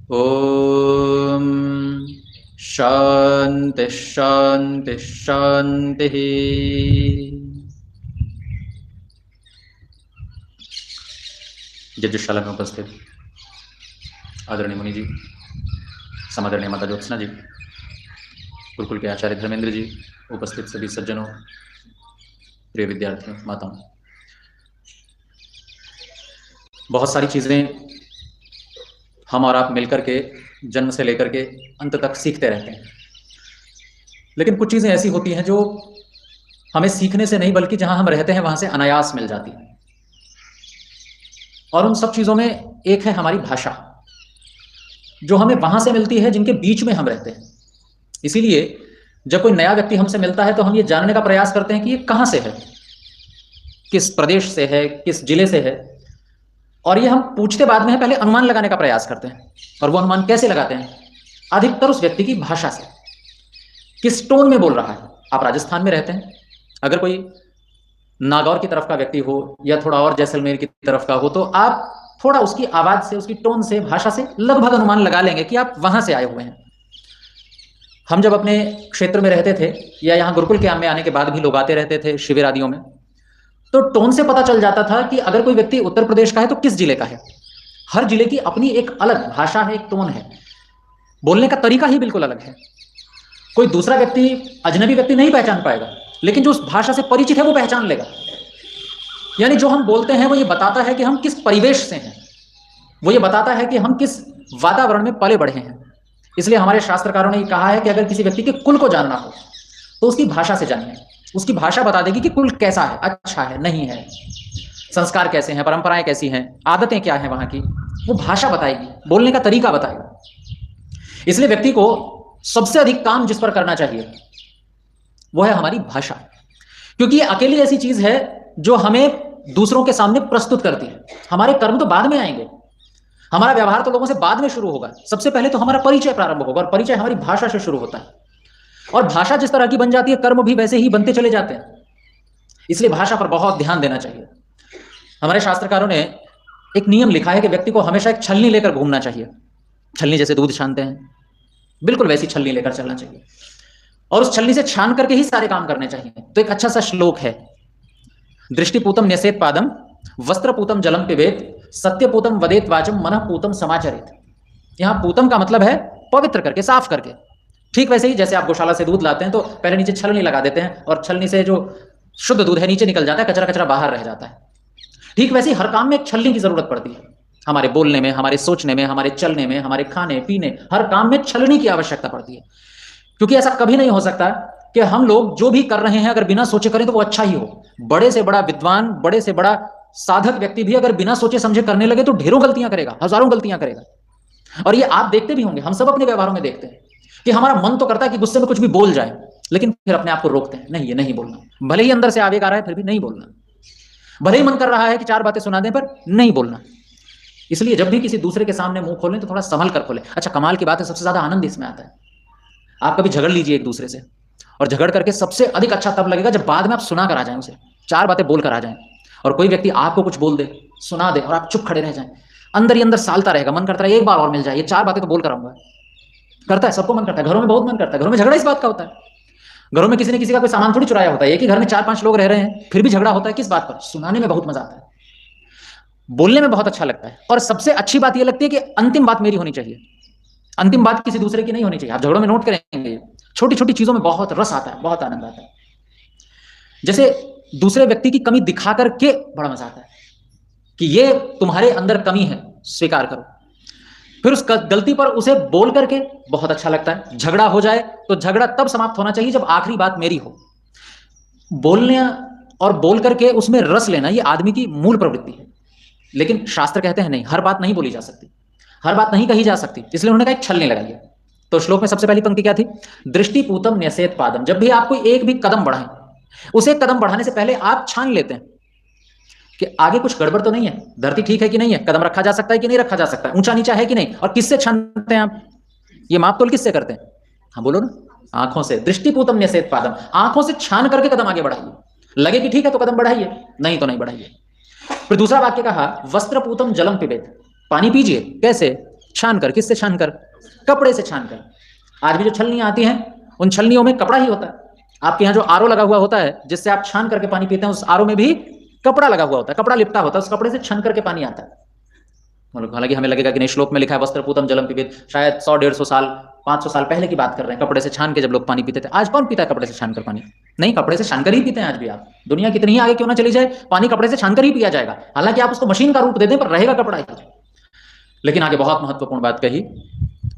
ओम शांति शांति शांति। यज्ञशाला में उपस्थित आदरणीय मुनि जी, समादरणीय माता ज्योत्सना जी, गुरुकुल के आचार्य धर्मेंद्र जी, उपस्थित सभी सज्जनों, प्रिय विद्यार्थियों, माताओं, बहुत सारी चीजें हम और आप मिलकर के जन्म से लेकर के अंत तक सीखते रहते हैं, लेकिन कुछ चीजें ऐसी होती हैं जो हमें सीखने से नहीं बल्कि जहां हम रहते हैं वहां से अनायास मिल जाती है। और उन सब चीजों में एक है हमारी भाषा, जो हमें वहां से मिलती है जिनके बीच में हम रहते हैं। इसीलिए जब कोई नया व्यक्ति हमसे मिलता है तो हम ये जानने का प्रयास करते हैं कि ये कहां से है, किस प्रदेश से है, किस जिले से है। और ये हम पूछते बाद में है, पहले अनुमान लगाने का प्रयास करते हैं। और वो अनुमान कैसे लगाते हैं? अधिकतर उस व्यक्ति की भाषा से, किस टोन में बोल रहा है। आप राजस्थान में रहते हैं, अगर कोई नागौर की तरफ का व्यक्ति हो या थोड़ा और जैसलमेर की तरफ का हो, तो आप थोड़ा उसकी आवाज से, उसकी टोन से, भाषा से लगभग अनुमान लगा लेंगे कि आप वहां से आए हुए हैं। हम जब अपने क्षेत्र में रहते थे या यहाँ गुरुकुल के में आने के बाद भी लोग आते रहते थे शिविर आदियों में, तो टोन से पता चल जाता था कि अगर कोई व्यक्ति उत्तर प्रदेश का है तो किस जिले का है। हर जिले की अपनी एक अलग भाषा है, एक टोन है, बोलने का तरीका ही बिल्कुल अलग है। कोई दूसरा व्यक्ति, अजनबी व्यक्ति नहीं पहचान पाएगा, लेकिन जो उस भाषा से परिचित है वो पहचान लेगा। यानी जो हम बोलते हैं वो ये बताता है कि हम किस परिवेश से हैं, वो ये बताता है कि हम किस वातावरण में पले बढ़े हैं। इसलिए हमारे शास्त्रकारों ने कहा है कि अगर किसी व्यक्ति के कुल को जानना हो तो उसकी भाषा से जानिए। उसकी भाषा बता देगी कि कुल कैसा है, अच्छा है, नहीं है, संस्कार कैसे हैं, परंपराएं कैसी हैं, आदतें क्या हैं वहां की, वो भाषा बताएगी, बोलने का तरीका बताएगा। इसलिए व्यक्ति को सबसे अधिक काम जिस पर करना चाहिए वो है हमारी भाषा, क्योंकि ये अकेली ऐसी चीज है जो हमें दूसरों के सामने प्रस्तुत करती है। हमारे कर्म तो बाद में आएंगे, हमारा व्यवहार तो लोगों से बाद में शुरू होगा। सबसे पहले तो हमारा परिचय प्रारंभ होगा, और परिचय हमारी भाषा से शुरू होता है। और भाषा जिस तरह की बन जाती है, कर्म भी वैसे ही बनते चले जाते हैं। इसलिए भाषा पर बहुत ध्यान देना चाहिए। हमारे शास्त्रकारों ने एक नियम लिखा है कि व्यक्ति को हमेशा एक छलनी लेकर घूमना चाहिए। छलनी जैसे दूध छानते हैं, बिल्कुल वैसी छलनी लेकर चलना चाहिए, और उस छलनी से छान करके ही सारे काम करने चाहिए। तो एक अच्छा सा श्लोक है, दृष्टिपूतम न्यसेत पादम, वस्त्रपूतम जलम पिबेत, सत्यपूतम वदेत वाचम, मनः पूतम समाचरित। यहां पूतम का मतलब है पवित्र करके, साफ करके। ठीक वैसे ही जैसे आप गौशाला से दूध लाते हैं तो पहले नीचे छलनी लगा देते हैं, और छलनी से जो शुद्ध दूध है नीचे निकल जाता है, कचरा कचरा बाहर रह जाता है। ठीक वैसे ही हर काम में एक छलनी की जरूरत पड़ती है। हमारे बोलने में, हमारे सोचने में, हमारे चलने में, हमारे खाने पीने, हर काम में छलनी की आवश्यकता पड़ती है। क्योंकि ऐसा कभी नहीं हो सकता कि हम लोग जो भी कर रहे हैं अगर बिना सोचे करें तो वो अच्छा ही हो। बड़े से बड़ा विद्वान, बड़े से बड़ा साधक व्यक्ति भी अगर बिना सोचे समझे करने लगे तो ढेरों गलतियां करेगा, हजारों गलतियां करेगा। और ये आप देखते भी होंगे, हम सब अपने व्यवहारों में देखते हैं कि हमारा मन तो करता है कि गुस्से में कुछ भी बोल जाए, लेकिन फिर अपने आप को रोकते हैं, नहीं ये नहीं बोलना। भले ही अंदर से आवेग आ रहा है फिर भी नहीं बोलना। भले ही मन कर रहा है कि चार बातें सुना दें पर नहीं बोलना। इसलिए जब भी किसी दूसरे के सामने मुंह खोलें तो थोड़ा संभल कर खोलें। अच्छा, कमाल की बात है, सबसे ज्यादा आनंद इसमें आता है। आप कभी झगड़ लीजिए एक दूसरे से, और झगड़ करके सबसे अधिक अच्छा तब लगेगा जब बाद में आप सुना कर आ जाएं, उसे चार बातें बोल कर आ जाएं। और कोई व्यक्ति आपको कुछ बोल दे, सुना दे, और आप चुप खड़े रह जाएं, अंदर ही अंदर सालता रहेगा, मन करता है एक बार और मिल जाए, ये चार बातें तो बोल कर आऊंगा। करता है, सबको मन करता है, घरों में बहुत मन करता है। घरों में झगड़ा इस बात का होता है, घरों में किसी ने किसी का कोई सामान थोड़ी चुराया होता है। एक ही घर में चार पांच लोग रह रहे हैं फिर भी झगड़ा होता है, किस बात पर? सुनाने में बहुत मजा आता है, बोलने में बहुत अच्छा लगता है। और सबसे अच्छी बात यह लगती है कि अंतिम बात मेरी होनी चाहिए, अंतिम बात किसी दूसरे की नहीं होनी चाहिए। आप झगड़ों में नोट करेंगे, छोटी छोटी चीजों में बहुत रस आता है, बहुत आनंद आता है। जैसे दूसरे व्यक्ति की कमी दिखा करके बड़ा मजा आता है कि ये तुम्हारे अंदर कमी है, स्वीकार करो। फिर उस गलती पर उसे बोल करके बहुत अच्छा लगता है। झगड़ा हो जाए तो झगड़ा तब समाप्त होना चाहिए जब आखिरी बात मेरी हो। बोलने और बोल करके उसमें रस लेना ये आदमी की मूल प्रवृत्ति है। लेकिन शास्त्र कहते हैं नहीं, हर बात नहीं बोली जा सकती, हर बात नहीं कही जा सकती। इसलिए उन्होंने कहा एक छलनी लगाई है। तो श्लोक में सबसे पहली पंक्ति क्या थी? दृष्टिपूतम न्यसेत पादम। जब भी आप कोई एक भी कदम बढ़ाएं, उसे कदम बढ़ाने से पहले आप छान लेते हैं कि आगे कुछ गड़बड़ तो नहीं है, धरती ठीक है कि नहीं है, कदम रखा जा सकता है कि नहीं रखा जा सकता है, ऊंचा नीचा है कि नहीं। और किससे छानते हैं आप? ये माप तोल किससे करते हैं? हाँ बोलो ना, आंखों से। दृष्टिपूतम न्यसेत पादम, आंखों से छान करके कदम आगे बढ़ाइए। लगे कि ठीक है तो कदम बढ़ाइए, नहीं तो नहीं बढ़ाइए। फिर दूसरा वाक्य कहा, वस्त्रपूतम जलम पिबेत, पानी पीजिए। कैसे? छान कर। किससे छान कर? कपड़े से छान कर। आज भी जो छलनियां आती हैं, उन छलनियों में कपड़ा ही होता है। आपके यहाँ जो आरओ लगा हुआ होता है, जिससे आप छान करके पानी पीते हैं, उस आरओ में भी कपड़ा लगा हुआ होता है, कपड़ा लिपटा होता है, उस कपड़े से छन करके पानी आता है। हालांकि हमें लगेगा कि नहीं, श्लोक में लिखा है वस्त्रपूतम जलम पिबेत, शायद 100-150 साल 500 साल पहले की बात कर रहे हैं। कपड़े से छान के जब लोग पानी पीते थे। आज कौन पीता है कपड़े से छान कर पानी? नहीं, कपड़े से छान कर ही पीते हैं आज भी। आप दुनिया कितनी ही आगे क्यों ना चली जाए, पानी कपड़े से छान कर ही पिया जाएगा। हालांकि आप उसको मशीन का रूप दे दें, पर रहेगा कपड़ा ही। लेकिन आगे बहुत महत्वपूर्ण बात कही,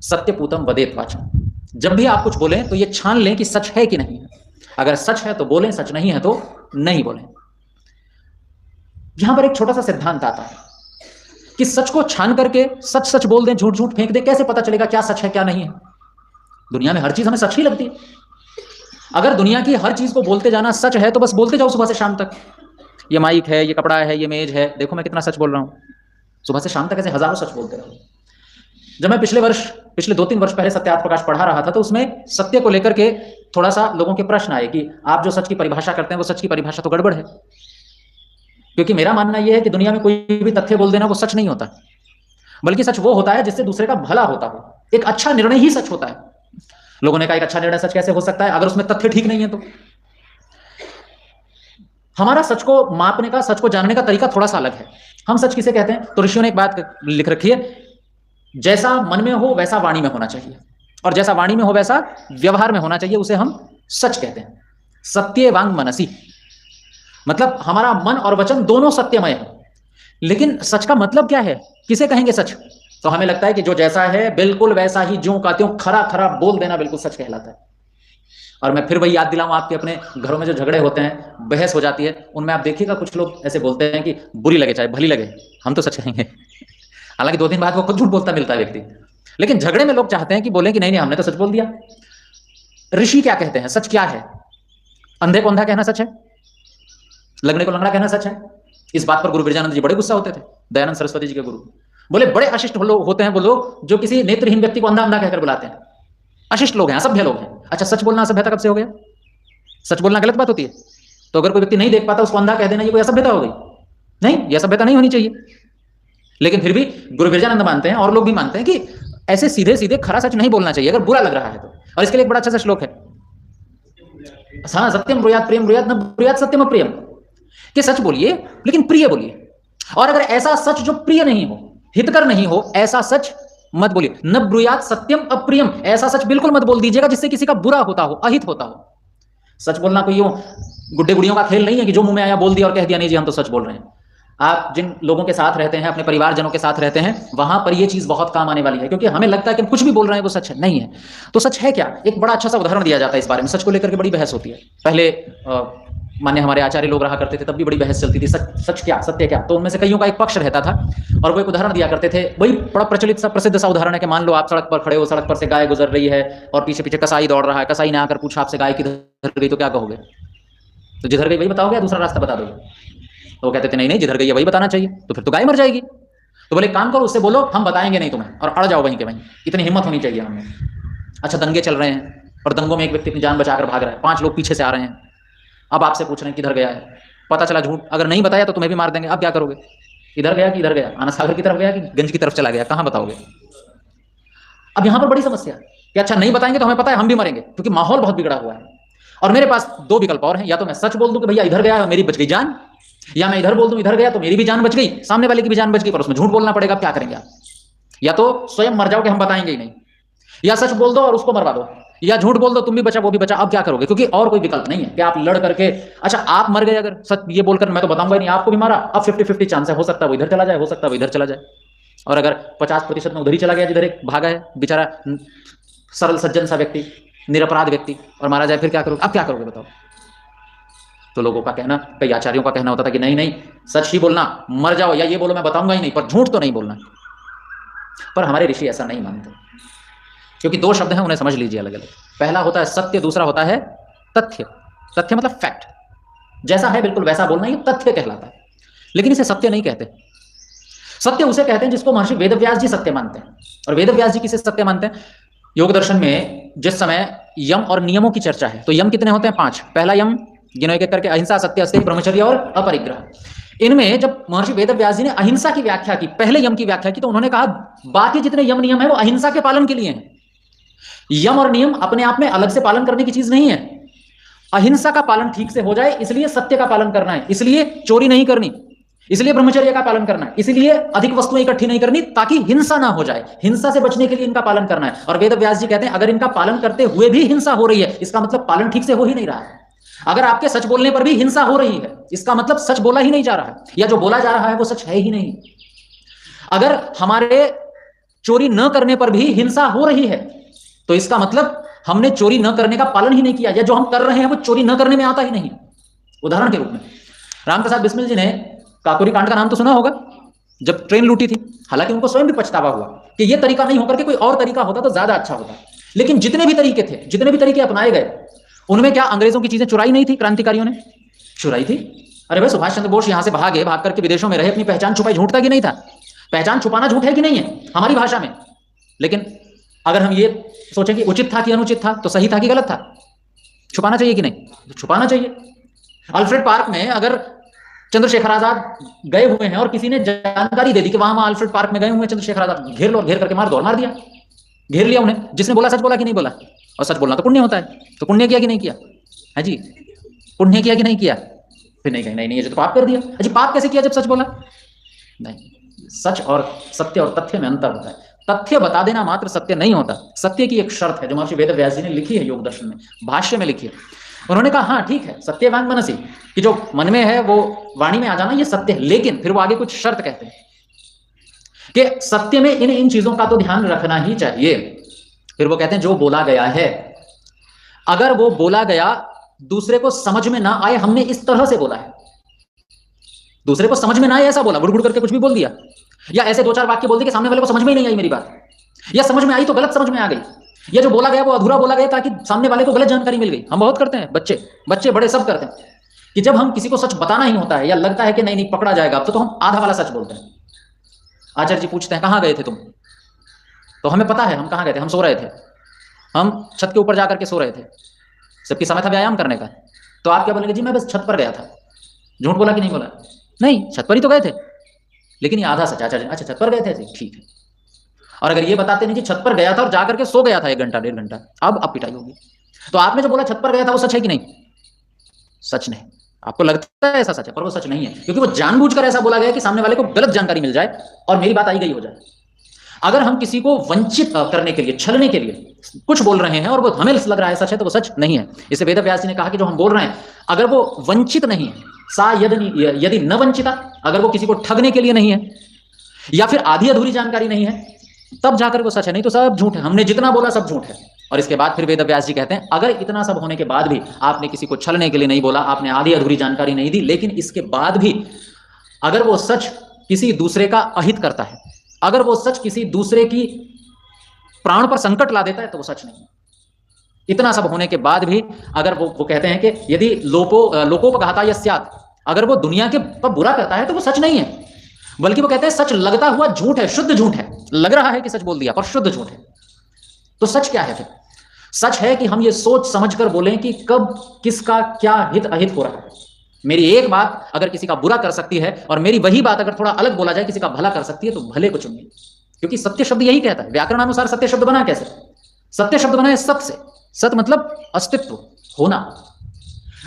सत्यपूतम वदेत वाचम। जब भी आप कुछ बोलें तो ये छान लें कि सच है कि नहीं है। अगर सच है तो बोलें, सच नहीं है तो नहीं बोलें। यहां पर एक छोटा सा सिद्धांत आता है कि सच को छान करके सच सच बोल दें, झूठ झूठ फेंक दें, कैसे पता चलेगा क्या सच है क्या नहीं है? दुनिया में हर चीज हमें सच ही लगती है। अगर दुनिया की हर चीज को बोलते जाना सच है तो बस बोलते जाओ सुबह से शाम तक। ये माइक है, ये कपड़ा है, ये मेज है, देखो मैं कितना सच बोल रहा हूं। सुबह से शाम तक ऐसे हजारों सच बोलते रहो। जब मैं पिछले 2-3 वर्ष पहले सत्यार्थ प्रकाश पढ़ा रहा था, तो उसमें सत्य को लेकर के थोड़ा सा लोगों के प्रश्न आए कि आप जो सच की परिभाषा करते हैं, वो सच की परिभाषा तो गड़बड़ है। क्योंकि मेरा मानना यह है कि दुनिया में कोई भी तथ्य बोल देना वो सच नहीं होता, बल्कि सच वो होता है जिससे दूसरे का भला होता हो। एक अच्छा निर्णय ही सच होता है। लोगों ने कहा एक अच्छा निर्णय सच कैसे हो सकता है अगर उसमें तथ्य ठीक नहीं है तो? हमारा सच को मापने का, सच को जानने का तरीका थोड़ा सा अलग है। हम सच किसे कहते हैं? तो ऋषियों ने एक बात लिख रखी है, जैसा मन में हो वैसा वाणी में होना चाहिए, और जैसा वाणी में हो वैसा व्यवहार में होना चाहिए, उसे हम सच कहते हैं। सत्य वांग मनसी, मतलब हमारा मन और वचन दोनों सत्यमय है। लेकिन सच का मतलब क्या है? किसे कहेंगे सच? तो हमें लगता है कि जो जैसा है बिल्कुल वैसा ही ज्यों का त्यों खरा खरा बोल देना बिल्कुल सच कहलाता है। और मैं फिर वही याद दिलाऊं, आपके अपने घरों में जो झगड़े होते हैं, बहस हो जाती है, उनमें आप देखिएगा कुछ लोग ऐसे बोलते हैं कि बुरी लगे चाहे भली लगे, हम तो सच कहेंगे। हालांकि 2 दिन बाद वो खुद झूठ बोलता मिलता है व्यक्ति। लेकिन झगड़े में लोग चाहते हैं कि बोले कि नहीं नहीं हमने तो सच बोल दिया। ऋषि क्या कहते हैं? सच क्या है? अंधे को अंधा कहना सच है, लगने को लंगड़ा कहना सच है। इस बात पर गुरु बिरजानंद जी बड़े गुस्सा होते थे, दयानंद सरस्वती जी के गुरु। बोले बड़े अशिष्ट लोग होते हैं वो लोग जो किसी नेत्रहीन व्यक्ति को अंधा अंधा कहकर बुलाते हैं। अशिष्ट लोग हैं, असभ्य लोग हैं। अच्छा, सच बोलना असभ्यता कब से हो गया? सच बोलना गलत बात होती है? तो अगर कोई व्यक्ति नहीं देख पाता उसको अंधा कह देना ये कोई असभ्यता हो गई? नहीं, ये असभ्यता नहीं होनी चाहिए। लेकिन फिर भी गुरु बिरजानंद मानते हैं और लोग भी मानते हैं कि ऐसे सीधे सीधे खरा सच नहीं बोलना चाहिए अगर बुरा लग रहा है तो। और इसके लिए एक बड़ा अच्छा सा श्लोक है, हाँ, सत्यम ब्रूयात प्रियम ब्रूयात न ब्रूयात सत्यम अप्रियम, कि सच बोलिए लेकिन प्रिय बोलिए। और अगर ऐसा सच जो प्रिय नहीं हो, हितकर नहीं हो, ऐसा सच मत बोलिए। न ब्रूयात सत्यम अप्रियम, ऐसा सच बिल्कुल मत बोल दीजिएगा जिससे किसी का बुरा होता हो, अहित होता हो। सच बोलना कोई यूं गुड्डे गुड़ियों का खेल नहीं है कि जो मुंह में आया बोल दिया और कह दिया नहीं जी हम तो सच बोल रहे हैं। आप जिन लोगों के साथ रहते हैं, अपने परिवारजनों के साथ रहते हैं, वहां पर यह चीज बहुत काम आने वाली है, क्योंकि हमें लगता है कि हम कुछ भी बोल रहे हैं वो सच है, नहीं है। तो सच है क्या? एक बड़ा अच्छा सा उदाहरण दिया जाता है इस बारे में। सच को लेकर के बड़ी बहस होती है। पहले मान्य हमारे आचार्य लोग रहा करते थे, तब भी बड़ी बहस चलती थी, सच क्या, सत्य क्या। तो उनमें से कईयों का एक पक्ष रहता था और वो एक उदाहरण दिया करते थे। वही बड़ा प्रचलित सा प्रसिद्ध सा उदाहरण है कि मान लो आप सड़क पर खड़े हो, सड़क पर से गाय गुजर रही है और पीछे पीछे कसाई दौड़ रहा है। कसाई ने आकर पूछा आपसे गाय किधर गई, तो क्या कहोगे? तो जिधर गई वही बताओगे या दूसरा रास्ता बता दोगे? तो वो कहते थे नहीं नहीं, जिधर गई है वही बताना चाहिए, तो फिर तो गाय मर जाएगी। तो बोले काम करो, उससे बोलो हम बताएंगे नहीं तुम्हें, और अड़ जाओ वहीं के वहीं। इतनी हिम्मत होनी चाहिए हमें। अच्छा, दंगे चल रहे हैं और दंगों में एक व्यक्ति अपनी जान बचाकर भाग रहा है, 5 लोग पीछे से आ रहे हैं। अब आपसे पूछ रहे हैं किधर गया है, पता चला झूठ, अगर नहीं बताया तो तुम्हें भी मार देंगे। अब क्या करोगे? इधर गया कि इधर गया, आना सागर की तरफ गया कि गंज की तरफ चला गया, कहां बताओगे? अब यहां पर बड़ी समस्या कि अच्छा नहीं बताएंगे तो हमें पता है हम भी मरेंगे, क्योंकि माहौल बहुत बिगड़ा हुआ है। और मेरे पास 2 विकल्प और हैं, या तो मैं सच बोल दूं कि भैया इधर गया और मेरी बच गई जान, या मैं इधर बोल दूं इधर गया तो मेरी भी जान बच गई, सामने वाले की भी जान बच गई, पर उसमें झूठ बोलना पड़ेगा। क्या करेंगे आप? या तो स्वयं मर जाओ कि हम बताएंगे ही नहीं, या सच बोल दो और उसको मरवा दो, या झूठ बोल दो तुम भी बचा वो भी बचा। अब क्या करोगे? क्योंकि और कोई विकल्प नहीं है कि आप लड़ करके, अच्छा आप मर गए अगर सच ये बोलकर, मैं तो बताऊंगा नहीं, आपको भी मारा, अब 50-50 चांस है, हो सकता है वो इधर चला जाए, हो सकता है वो इधर चला जाए। और अगर 50% में उधर ही चला गया जिधर एक भागा है बेचारा सरल सज्जन सा व्यक्ति, निरपराध व्यक्ति, और मारा जाए, फिर क्या करोगे? अब क्या करोगे बताओ? तो लोगों का कहना, कई आचार्यों का कहना होता था कि नहीं नहीं सच ही बोलना, मर जाओ या ये बोलो मैं बताऊंगा ही नहीं, पर झूठ तो नहीं बोलना। पर हमारे ऋषि ऐसा नहीं मानते, क्योंकि 2 शब्द हैं, उन्हें समझ लीजिए अलग अलग। पहला होता है सत्य, दूसरा होता है तथ्य। तथ्य मतलब फैक्ट, जैसा है बिल्कुल वैसा बोलना, ये तथ्य कहलाता है। लेकिन इसे सत्य नहीं कहते। सत्य उसे कहते हैं जिसको महर्षि वेदव्यास जी सत्य मानते हैं। और वेदव्यास जी किसे सत्य मानते हैं? योग दर्शन में जिस समय यम और नियमों की चर्चा है, तो यम कितने होते हैं? 5। पहला यम गिनो एक एक करके, अहिंसा, सत्य, अस्तेय, ब्रह्मचर्य और अपरिग्रह। इनमें जब महर्षि वेदव्यास जी ने अहिंसा की व्याख्या की, पहले यम की व्याख्या की, तो उन्होंने कहा बाकी जितने यम नियम है वो अहिंसा के पालन के लिए हैं। यम और नियम अपने आप में अलग से पालन करने की चीज नहीं है। अहिंसा का पालन ठीक से हो जाए इसलिए सत्य का पालन करना है, इसलिए चोरी नहीं करनी, इसलिए ब्रह्मचर्य का पालन करना है, इसलिए अधिक वस्तुएं इकट्ठी नहीं करनी ताकि हिंसा ना हो जाए, हिंसा से बचने के लिए इनका पालन करना है। और वेदव्यास जी कहते हैं अगर इनका पालन करते हुए भी हिंसा हो रही है, इसका मतलब पालन ठीक से हो ही नहीं रहा है। अगर आपके सच बोलने पर भी हिंसा हो रही है, इसका मतलब सच बोला ही नहीं जा रहा है, या जो बोला जा रहा है वो सच है ही नहीं। अगर हमारे चोरी न करने पर भी हिंसा हो रही है, तो इसका मतलब हमने चोरी न करने का पालन ही नहीं किया, या जो हम कर रहे हैं वो चोरी न करने में आता ही नहीं। उदाहरण के रूप में रामप्रसाद बिस्मिल जी ने काकोरी कांड का नाम तो सुना होगा, जब ट्रेन लूटी थी। हालांकि उनको स्वयं भी पछतावा हुआ कि यह तरीका नहीं होकर के कोई और तरीका होता तो ज्यादा अच्छा होता। लेकिन जितने भी तरीके थे, जितने भी तरीके अपनाए गए, उनमें क्या अंग्रेजों की चीजें चुराई नहीं थी? क्रांतिकारियों ने चुराई थी। अरे भाई, सुभाष चंद्र बोस यहां से भाग करके विदेशों में रहे, अपनी पहचान छुपाई, झूठ था कि नहीं था? पहचान छुपाना झूठ है कि नहीं है हमारी भाषा में? लेकिन अगर हम ये सोचें कि उचित था कि अनुचित था, तो सही था कि गलत था? छुपाना चाहिए कि नहीं? तो छुपाना चाहिए। अल्फ्रेड पार्क में अगर चंद्रशेखर आजाद गए हुए हैं और किसी ने जानकारी दे दी कि वहां अल्फ्रेड पार्क में गए हुए हैं चंद्रशेखर आजाद, घेर लो, घेर करके मार दिया, घेर लिया उन्हें। जिसने बोला सच बोला कि नहीं बोला? और सच बोलना तो पुण्य होता है, तो पुण्य किया कि नहीं किया? है जी, पुण्य किया कि नहीं किया? फिर नहीं कहीं नहीं, ये तो पाप कर दिया। अजी पाप कैसे किया जब सच बोला? नहीं, सच और सत्य और तथ्य में अंतर होता है। तथ्य बता देना मात्र सत्य नहीं होता। सत्य की एक शर्त है जो महर्षि वेदव्यास जी ने लिखी है, योग दर्शन में, भाष्य में लिखी है। उन्होंने कहा हाँ ठीक है, सत्यवांग मनसी, कि जो मन में है वो वाणी में आ जाना ये सत्य है, लेकिन फिर वो आगे कुछ शर्त कहते हैं कि सत्य में इन इन चीजों का तो ध्यान रखना ही चाहिए। फिर वो कहते हैं जो बोला गया है, अगर वो बोला गया दूसरे को समझ में ना आए, हमने इस तरह से बोला है, दूसरे को समझ में ना आए ऐसा बोला, गुड़ करके कुछ भी बोल दिया, या ऐसे दो चार वाक्य बोल दिए कि सामने वाले को समझ में ही नहीं आई मेरी बात, या समझ में आई तो गलत समझ में आ गई, या जो बोला गया वो अधूरा बोला गया ताकि सामने वाले को गलत जानकारी मिल गई। हम बहुत करते हैं, बच्चे बड़े सब करते हैं कि जब हम किसी को सच बताना ही होता है या लगता है कि नहीं पकड़ा जाएगा अब तो हम आधा वाला सच बोलते हैं। आचार्य जी पूछते हैं कहाँ गए थे तुम, तो हमें पता है हम कहाँ गए थे, हम सो रहे थे, हम छत के ऊपर जाकर के सो रहे थे, सबकी समय था व्यायाम करने का। तो आप क्या बोलेंगे? जी मैं बस छत पर गया था। झूठ बोला कि नहीं बोला? नहीं, छत पर ही तो गए थे, लेकिन ये आधा सच। आचार्य अच्छा छत पर गए थे, ठीक है। और अगर ये बताते नहीं कि छत पर गया था और जाकर के सो गया था 1 घंटा 1.5 घंटा, अब पिटाई होगी। तो आपने जो बोला छत पर गया था वो सच है कि नहीं? सच नहीं। आपको लगता है ऐसा सच है, पर वो सच नहीं है, क्योंकि वो जानबूझकर ऐसा बोला गया कि सामने वाले को गलत जानकारी मिल जाए और मेरी बात आई गई हो जाए। अगर हम किसी को वंचित करने के लिए, छलने के लिए कुछ बोल रहे हैं और वो हमें लग रहा है सच है, तो वो सच नहीं है। इसे वेदव्यास जी ने कहा कि जो हम बोल रहे हैं अगर वो वंचित नहीं है, सा यदि न वंचिता, अगर वो किसी को ठगने के लिए नहीं है या फिर आधी अधूरी जानकारी नहीं है, तब जाकर वो सच है, नहीं तो सब झूठ है। हमने जितना बोला सब झूठ है। और इसके बाद फिर वेदव्यास जी कहते हैं अगर इतना सब होने के बाद भी आपने किसी को छलने के लिए नहीं बोला, आपने आधी अधूरी जानकारी नहीं दी, लेकिन इसके बाद भी अगर वो सच किसी दूसरे का अहित करता है, अगर वो सच किसी दूसरे की प्राण पर संकट ला देता है, तो वो सच नहीं है। इतना सब होने के बाद भी अगर वो कहते हैं कि यदि लोकोपघाता यस्यात्, अगर वो दुनिया के पर बुरा करता है तो वो सच नहीं है, बल्कि वो कहते हैं सच लगता हुआ झूठ है, शुद्ध झूठ है। लग रहा है कि सच बोल दिया पर शुद्ध झूठ है। तो सच क्या है फिर? सच है कि हम ये सोच समझ कर बोलें कि कब किसका क्या हित अहित हो रहा है। मेरी एक बात अगर किसी का बुरा कर सकती है और मेरी वही बात अगर थोड़ा अलग बोला जाए किसी का भला कर सकती है, तो भले को चुनिए, क्योंकि सत्य शब्द यही कहता है। व्याकरणानुसार सत्य शब्द बना कैसे? सत्य शब्द बना है सत से। सत मतलब अस्तित्व, होना।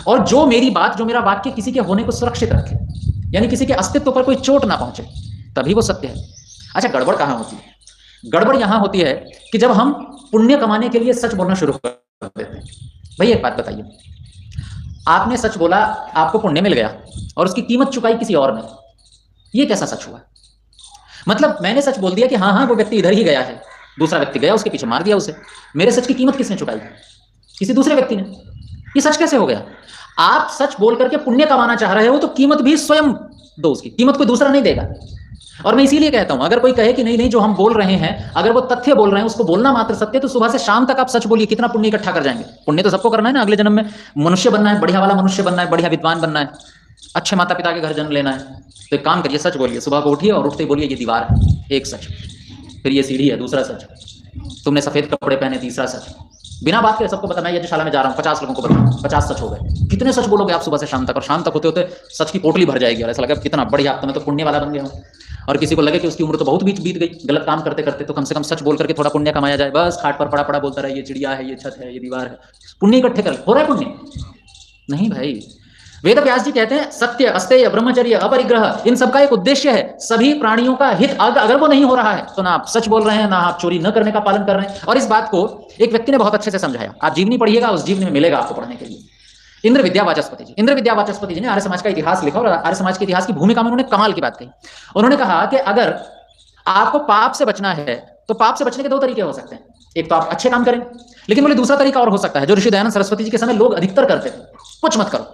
और जो मेरी बात, जो मेरा वाक्य किसी के होने को सुरक्षित रखे, यानी किसी के अस्तित्व पर कोई चोट ना पहुंचे, तभी वो सत्य है। अच्छा, गड़बड़ कहां होती है? गड़बड़ यहां होती है कि जब हम पुण्य कमाने के लिए सच बोलना शुरू कर देते हैं। भाई एक बात बताइए, आपने सच बोला, आपको पुण्य मिल गया और उसकी कीमत चुकाई किसी और ने, ये कैसा सच हुआ? मतलब मैंने सच बोल दिया कि हाँ वो व्यक्ति इधर ही गया है, दूसरा व्यक्ति गया उसके पीछे मार दिया उसे, मेरे सच की कीमत किसने चुकाई? किसी दूसरे व्यक्ति ने। ये सच कैसे हो गया? आप सच बोल करके पुण्य कमाना चाह रहे हो तो कीमत भी स्वयं दो, उसकी कीमत कोई दूसरा नहीं देगा। और मैं इसीलिए कहता हूं, अगर कोई कहे कि नहीं जो हम बोल रहे हैं, अगर वो तथ्य बोल रहे हैं, उसको बोलना मात्र सत्य, तो सुबह से शाम तक आप सच बोलिए, कितना पुण्य इकट्ठा कर जाएंगे। पुण्य तो सबको करना है ना, अगले जन्म में मनुष्य बनना है, बढ़िया वाला मनुष्य बनना है, बढ़िया विद्वान बनना है, अच्छे माता पिता के घर जन्म लेना है। तो एक काम करिए, सच बोलिए, सुबह को उठिए और उठते ही बोलिए ये दीवार है, एक सच, फिर ये सीढ़ी है, दूसरा सच, तुमने सफेद कपड़े पहने, तीसरा सच, बिना बात के सबको बता, मैं यज्ञशाला में जा रहा हूँ, 50 लोगों को बताऊँ, 50 सच हो गए। कितने सच बोलोगे आप सुबह से शाम तक, और शाम तक होते होते सच की पोटली भर जाएगी और ऐसा लगा कितना बढ़िया, अब तो मैं तो पुण्य वाला बन गया हूँ। और किसी को लगे कि उसकी उम्र तो बहुत बीत गई गलत काम करते करते, तो कम से कम सच बोल करके थोड़ा पुण्य कमाया जाए। बस खाट पर पड़ा पड़ा बोलता रहे, ये चिड़िया है, ये छत है, ये दीवार है, पुण्य इकट्ठे कर, हो रहा है पुण्य? नहीं भाई। वेद व्यास जी कहते हैं सत्य, अस्तेय, ब्रह्मचर्य, अपरिग्रह, इन सबका एक उद्देश्य है, सभी प्राणियों का हित। अगर वो नहीं हो रहा है तो ना आप सच बोल रहे हैं, ना आप चोरी न करने का पालन कर रहे हैं। और इस बात को एक व्यक्ति ने बहुत अच्छे से समझाया, आप जीवनी पढ़िएगा, उस जीवनी में मिलेगा आपको पढ़ने के लिए। इंद्र विद्या वाचस्पति जी, इंद्र विद्या वाचस्पति जी ने आर्य समाज का इतिहास लिखा, और आर्य समाज के इतिहास की भूमिका में उन्होंने कमाल की बात कही। उन्होंने कहा कि अगर आपको पाप से बचना है तो पाप से बचने के दो तरीके हो सकते हैं। एक तो आप अच्छे काम करें, लेकिन बोले दूसरा तरीका और हो सकता है जो ऋषि दयानंद सरस्वती जी के समय लोग अधिकतर करते थे, कुछ मत करो,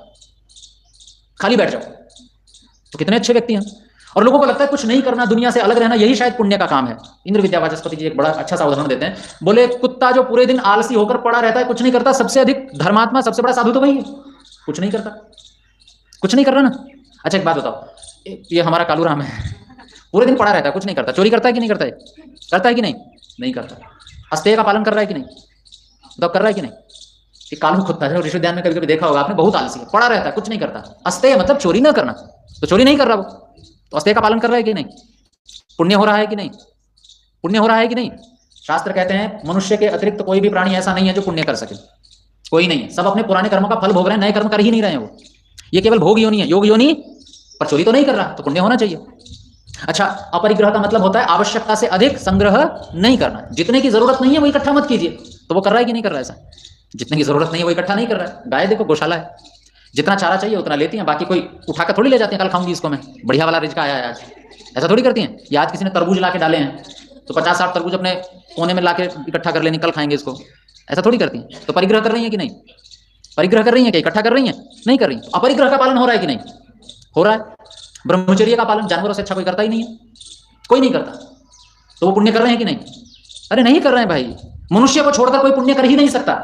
खाली बैठ जाओ। तो कितने अच्छे व्यक्ति हैं, और लोगों को लगता है कुछ नहीं करना, दुनिया से अलग रहना, यही शायद पुण्य का काम है। इंद्र विद्या वाचस्पति जी एक बड़ा अच्छा सा उदाहरण देते हैं, बोले कुत्ता जो पूरे दिन आलसी होकर पड़ा रहता है, कुछ नहीं करता, सबसे अधिक धर्मात्मा, सबसे बड़ा साधु तो वही है, कुछ नहीं करता, कुछ नहीं कर रहा ना। अच्छा एक बात बताओ, ये हमारा कालू राम है, पूरे दिन पड़ा रहता है, कुछ नहीं करता, चोरी करता है कि नहीं करता है? करता है कि नहीं? नहीं करता। अस्तेय का पालन कर रहा है कि नहीं? तो कर रहा है कि नहीं? ये कालू कुत्ता है, ऋषि उद्यान में कभी कभी देखा होगा आपने, बहुत आलसी है, पड़ा रहता है, कुछ नहीं करता। अस्तेय मतलब चोरी ना करना, तो चोरी नहीं कर रहा वो, तो अस्तेय का पालन कर रहा है कि नहीं? पुण्य हो रहा है कि नहीं? पुण्य हो रहा है कि नहीं? शास्त्र कहते हैं मनुष्य के अतिरिक्त कोई भी प्राणी ऐसा नहीं है जो पुण्य कर सके, कोई नहीं है, सब अपने पुराने कर्मों का फल भोग रहे हैं, नए कर्म कर ही नहीं रहे हैं वो। ये केवल भोग योनि है, योग योनि, पर चोरी तो नहीं कर रहा, तो पुण्य होना चाहिए। अच्छा, अपरिग्रह का मतलब होता है आवश्यकता से अधिक संग्रह नहीं करना, जितने की जरूरत नहीं है वो इकट्ठा मत कीजिए। तो वो कर रहा है कि नहीं कर रहा है? ऐसा जितने की जरूरत नहीं है वो इकट्ठा नहीं कर रहा है। गाय देखो, गौशाला है, जितना चारा चाहिए उतना लेती हैं, बाकी कोई उठाकर थोड़ी ले जाती है, कल खाऊंगी इसको मैं, बढ़िया वाला रिजका आया है आज, ऐसा थोड़ी करती हैं। या आज किसी ने तरबूज ला के डाले हैं तो 50-60 तरबूज अपने कोने में ला के इकट्ठा कर लेनी, कल खाएंगे इसको, ऐसा थोड़ी करती हैं। तो परिग्रह कर रही है कि नहीं? परिग्रह कर रही है क्या? इकट्ठा कर रही है? नहीं कर रही। अपरिग्रह का पालन हो रहा है कि नहीं? हो रहा है। ब्रह्मचर्य का पालन जानवरों से अच्छा कोई करता ही नहीं है, कोई नहीं करता, तो वो पुण्य कर रहे हैं कि नहीं? अरे नहीं कर रहे हैं भाई, मनुष्य को छोड़कर कोई पुण्य कर ही नहीं सकता,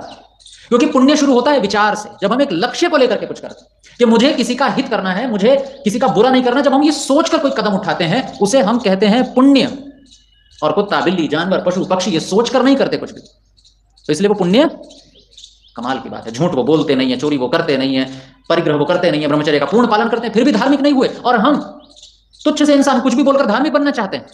क्योंकि पुण्य शुरू होता है विचार से। जब हम एक लक्ष्य को लेकर के कुछ करते हैं कि मुझे किसी का हित करना है, मुझे किसी का बुरा नहीं करना, जब हम ये सोचकर कोई कदम उठाते हैं उसे हम कहते हैं पुण्य। और कुत्ता, बिल्ली, जानवर, पशु, पक्षी ये सोचकर नहीं करते कुछ भी, तो इसलिए वो पुण्य। कमाल की बात है, झूठ वो बोलते नहीं है, चोरी वो करते नहीं है, परिग्रह वो करते नहीं है, ब्रह्मचर्य का पूर्ण पालन करते हैं, फिर भी धार्मिक नहीं हुए। और हम तुच्छ से इंसान कुछ भी बोलकर धार्मिक बनना चाहते हैं।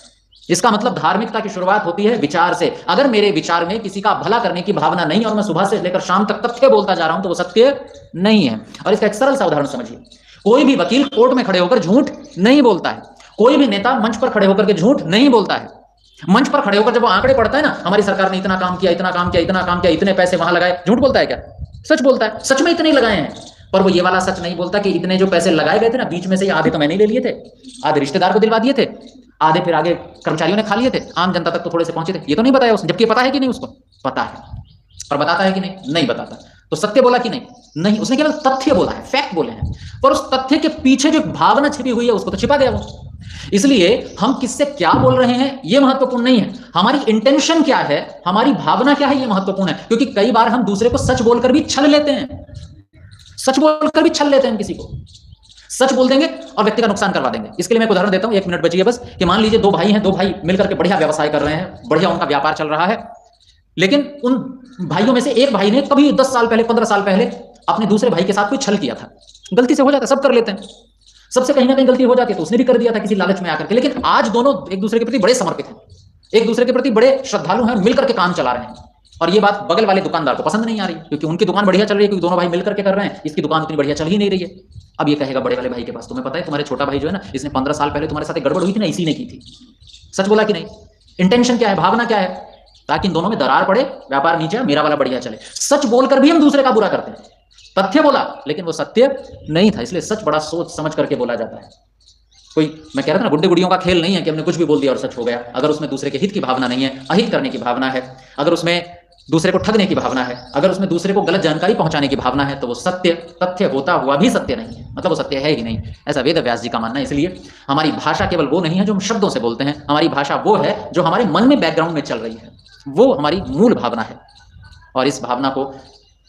इसका मतलब धार्मिकता की शुरुआत होती है विचार से। अगर मेरे विचार में किसी का भला करने की भावना नहीं और मैं सुबह से लेकर शाम तक तथ्य बोलता जा रहा हूं तो वो सत्य नहीं है। और इसका एक सरल सा उदाहरण समझिए, कोई भी वकील कोर्ट में खड़े होकर झूठ नहीं बोलता है, कोई भी नेता मंच पर खड़े होकर के झूठ नहीं बोलता है। मंच पर खड़े होकर जब वो आंकड़े पढ़ता है ना, हमारी सरकार ने इतना काम किया, इतना काम किया, इतना काम किया, इतने पैसे वहां लगाए, झूठ बोलता है क्या? सच बोलता है, सच में इतने लगाए हैं। पर वो ये वाला सच नहीं बोलता कि इतने जो पैसे लगाए गए थे ना, बीच में से आधे तो मैंने ले लिए थे, आधे रिश्तेदार को दिलवा दिए थे, आधे फिर आगे कर्मचारियों ने खा लिए थे, आम जनता तक तो थोड़े से पहुंचे थे। ये तो नहीं बताया उसने, जबकि पता है कि नहीं उसको? पता है, पर बताता है कि नहीं? नहीं बताता। तो सत्य बोला कि नहीं? नहीं, उसने केवल तथ्य बोला है, फैक्ट बोले हैं, पर उस तथ्य के पीछे जो भावना छिपी हुई है उसको तो छिपा गया वो। इसलिए हम किससे क्या बोल रहे हैं ये महत्वपूर्ण नहीं है, हमारी इंटेंशन क्या है, हमारी भावना क्या है, ये महत्वपूर्ण है। क्योंकि कई बार हम दूसरे को सच बोलकर भी छल लेते हैं, सच बोलकर भी छल लेते हैं, किसी को सच बोल देंगे और व्यक्ति का नुकसान करवा देंगे। इसके लिए मैं एक उदाहरण देता हूं, 1 मिनट बची है बस, कि मान लीजिए 2 भाई हैं, 2 भाई मिलकर के बढ़िया व्यवसाय कर रहे हैं, बढ़िया उनका व्यापार चल रहा है, लेकिन उन भाइयों में से एक भाई ने कभी 10 साल पहले, 15 साल पहले अपने दूसरे भाई के साथ कोई छल किया था। गलती से हो जाता है, सब कर लेते हैं, सबसे कहीं ना कहीं गलती हो जाती है, तो उसने भी कर दिया था किसी लालच में आकर के। लेकिन आज दोनों एक दूसरे के प्रति बड़े समर्पित हैं, एक दूसरे के प्रति बड़े श्रद्धालु हैं, मिलकर के काम चला रहे हैं। और ये बात बगल वाले दुकानदार को पसंद नहीं आ रही, क्योंकि उनकी दुकान बढ़िया चल रही है, क्योंकि दोनों भाई मिलकर के कर रहे हैं, इसकी दुकान उतनी बढ़िया चल ही नहीं रही है। अब ये कहेगा बड़े वाले भाई के पास, तुम्हें पता है तुम्हारे छोटा भाई जो है ना, इसने 15 साल पहले तुम्हारे साथ एक गड़बड़ हुई थी ना, इसी ने की थी। सच बोला कि नहीं? इंटेंशन क्या है, भावना क्या है? ताकि इन दोनों में दरार पड़े, व्यापार नीचे, मेरा वाला बढ़िया चले। सच बोलकर भी हम दूसरे का बुरा करते हैं। तथ्य बोला लेकिन वो सत्य नहीं था, इसलिए सच बड़ा सोच समझ करके बोला जाता है। कोई, मैं कह रहा था ना, गुड्डे गुड़ियों का खेल नहीं है कि हमने कुछ भी बोल दिया और सच हो गया। अगर उसमें दूसरे के हित की भावना नहीं है, अहित करने की भावना है, अगर उसमें दूसरे को ठगने की भावना है, अगर उसमें दूसरे को गलत जानकारी पहुंचाने की भावना है, तो वो सत्य, तथ्य होता हुआ भी सत्य नहीं है, मतलब वो सत्य है ही नहीं। ऐसा वेद व्यास जी का मानना है। इसलिए हमारी भाषा केवल वो नहीं है जो हम शब्दों से बोलते हैं, हमारी भाषा वो है जो हमारे मन में बैकग्राउंड में चल रही है, वो हमारी मूल भावना है। और इस भावना को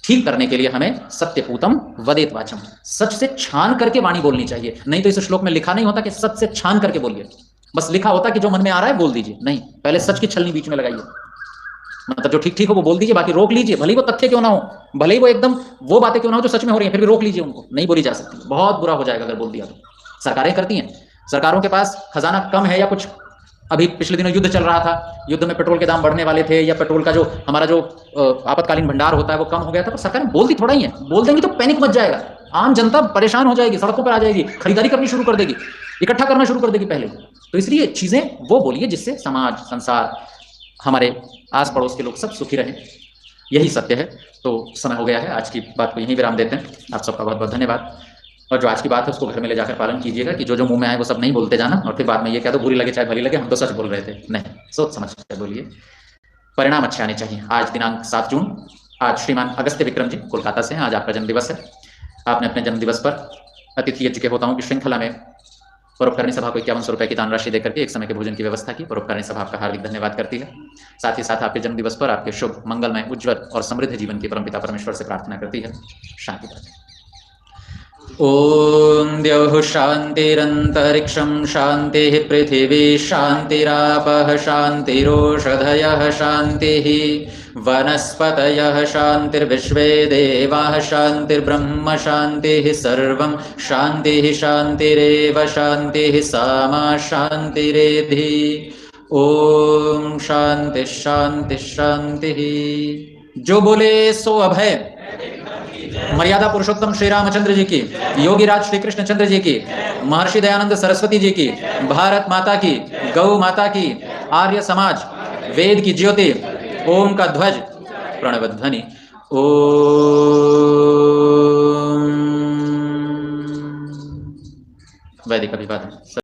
ठीक करने के लिए हमें सत्यपूतम वदेत वाचम, सच से छान करके वाणी बोलनी चाहिए। नहीं तो इस श्लोक में लिखा नहीं होता कि सच से छान करके बोलिए, बस लिखा होता कि जो मन में आ रहा है बोल दीजिए। नहीं, पहले सच की छलनी बीच में लगाइए। मतलब जो ठीक ठीक हो वो बोल दीजिए, बाकी रोक लीजिए, भले ही वो तथ्य क्यों ना हो, भले ही वो एकदम वो बातें क्यों ना हो जो सच में हो रही हैं, फिर भी रोक लीजिए उनको, नहीं बोली जा सकती, बहुत बुरा हो जाएगा अगर बोल दिया तो। सरकारें करती हैं, सरकारों के पास खजाना कम है या कुछ, अभी पिछले दिनों युद्ध चल रहा था, युद्ध में पेट्रोल के दाम बढ़ने वाले थे, या पेट्रोल का जो हमारा जो आपातकालीन भंडार होता है वो कम हो गया था, तो सरकारें बोलती थोड़ा ही है, बोल देंगी तो पैनिक मच जाएगा, आम जनता परेशान हो जाएगी, सड़कों पर आ जाएगी, खरीदारी करनी शुरू कर देगी, इकट्ठा करना शुरू कर देगी पहले। तो इसलिए चीजें वो बोलिए जिससे समाज, संसार, हमारे आस पड़ोस के लोग सब सुखी रहें, यही सत्य है। तो समय हो गया है, आज की बात को यहीं विराम देते हैं। आप सबका बहुत बहुत धन्यवाद, और जो आज की बात है उसको घर में ले जाकर पालन कीजिएगा कि जो जो मुंह में आए वो सब नहीं बोलते जाना, और फिर बाद में ये कह दो बुरी लगे चाहे भली लगे हम तो सच बोल रहे थे, नहीं, सोच समझ कर बोलिए, परिणाम अच्छे आने चाहिए। आज दिनांक 7 जून, आज श्रीमान अगस्त्य विक्रम जी कोलकाता से हैं, आज आपका जन्मदिवस है। आपने अपने जन्मदिवस पर अतिथि यज्ञ के होताओं की श्रृंखला में परोपकारिणी सभा को 5100 रुपए की दान राशि देकर के एक समय के भोजन की व्यवस्था की। परोपकारिणी सभा आपका हार्दिक धन्यवाद करती है। साथ ही साथ आपके जन्मदिवस पर आपके शुभ, मंगलमय, उज्ज्वल और समृद्ध जीवन की परमपिता परमेश्वर से प्रार्थना करती है। शांति पाठ। ॐ द्यौः शान्तिरन्तरिक्षं शान्तिः, पृथिवी शान्तिरापः शान्तिरोषधयः शान्तिः, वनस्पतयः शान्तिर्विश्वे देवाः शान्तिर्ब्रह्म शान्तिः, सर्वं शान्तिः शान्तिरेव शान्तिः, सामा शान्तिरेधि। ॐ शान्तिः शान्तिः शान्तिः। जो बोले सो अभय। मर्यादा पुरुषोत्तम श्री रामचंद्र जी की, योगीराज श्री कृष्ण चंद्र जी की, महर्षि दयानंद सरस्वती जी की, भारत माता की, गौ माता की, आर्य समाज, वेद की ज्योति, ओम का ध्वज, प्रणव ध्वनि, ओम। वैदिक अभिवादन।